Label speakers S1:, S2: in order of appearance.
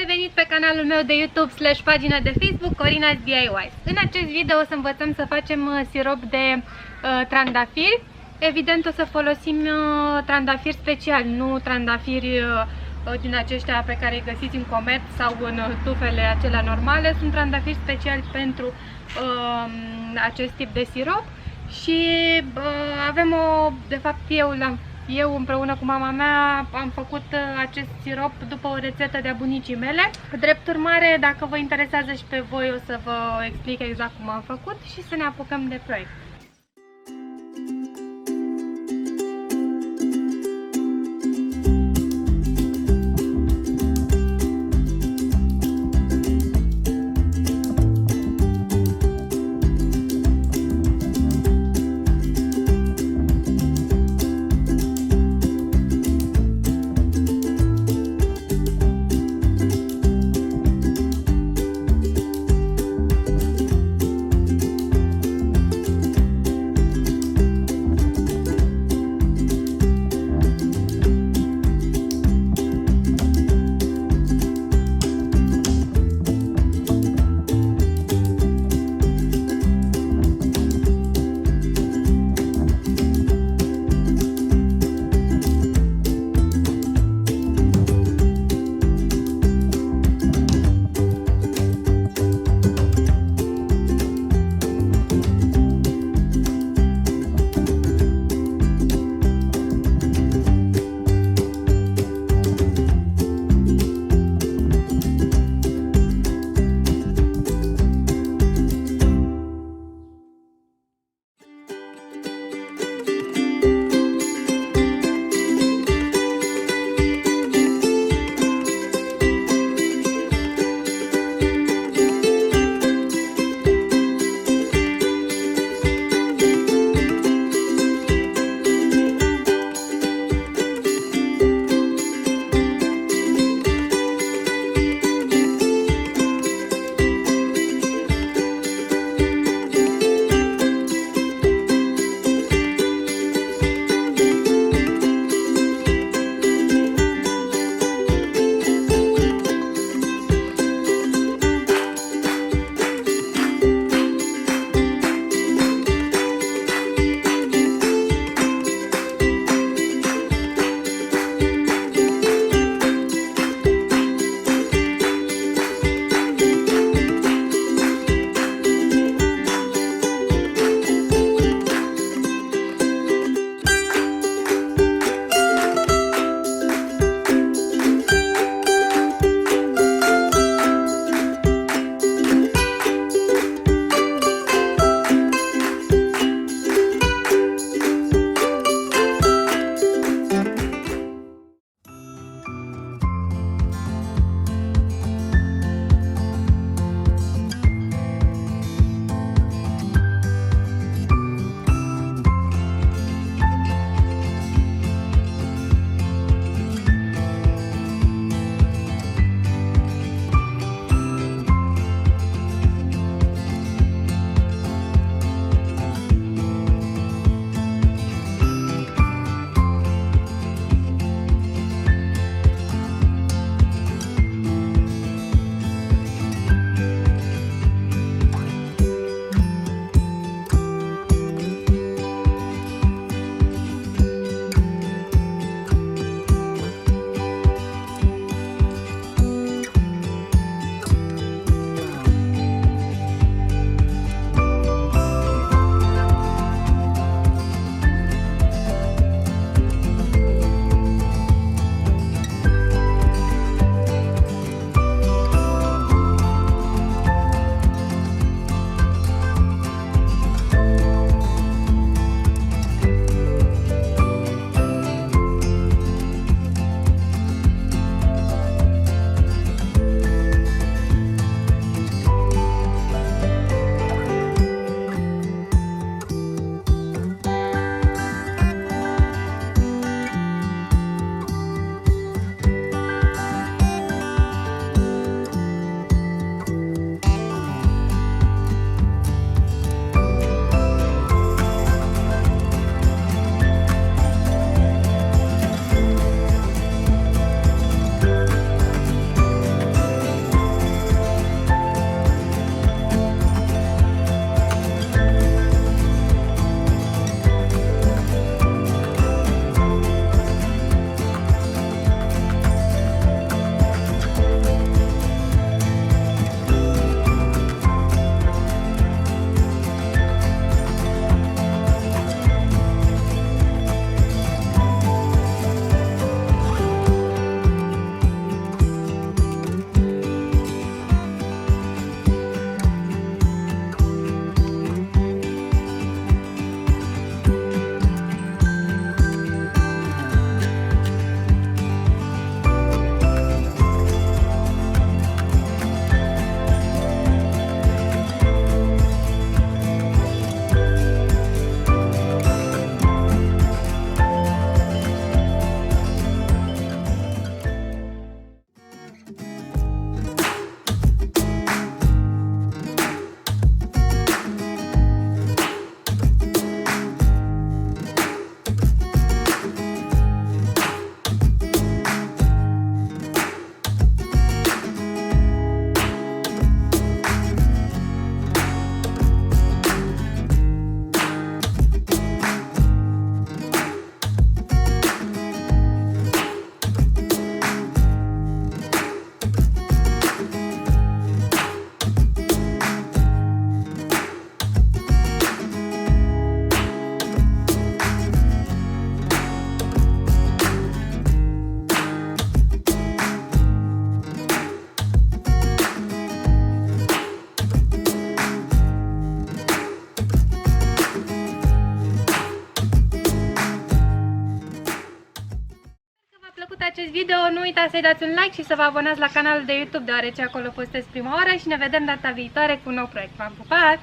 S1: revenit pe canalul meu de YouTube / pagina de Facebook Corina's DIY. În acest video o să învățăm să facem sirop de trandafiri. Evident o să folosim trandafiri special, nu trandafiri din aceștia pe care îi găsiți în comerț sau în tufele acelea normale. Sunt trandafiri speciali pentru acest tip de sirop și avem de fapt eu împreună cu mama mea am făcut acest sirop după o rețetă de-a bunicii mele. Drept urmare, dacă vă interesează și pe voi, o să vă explic exact cum am făcut și să ne apucăm de proiect. acest video, nu uitați să-i dați un like și să vă abonați la canalul de YouTube, deoarece acolo postez prima oară și ne vedem data viitoare cu un nou proiect. V-am pupat!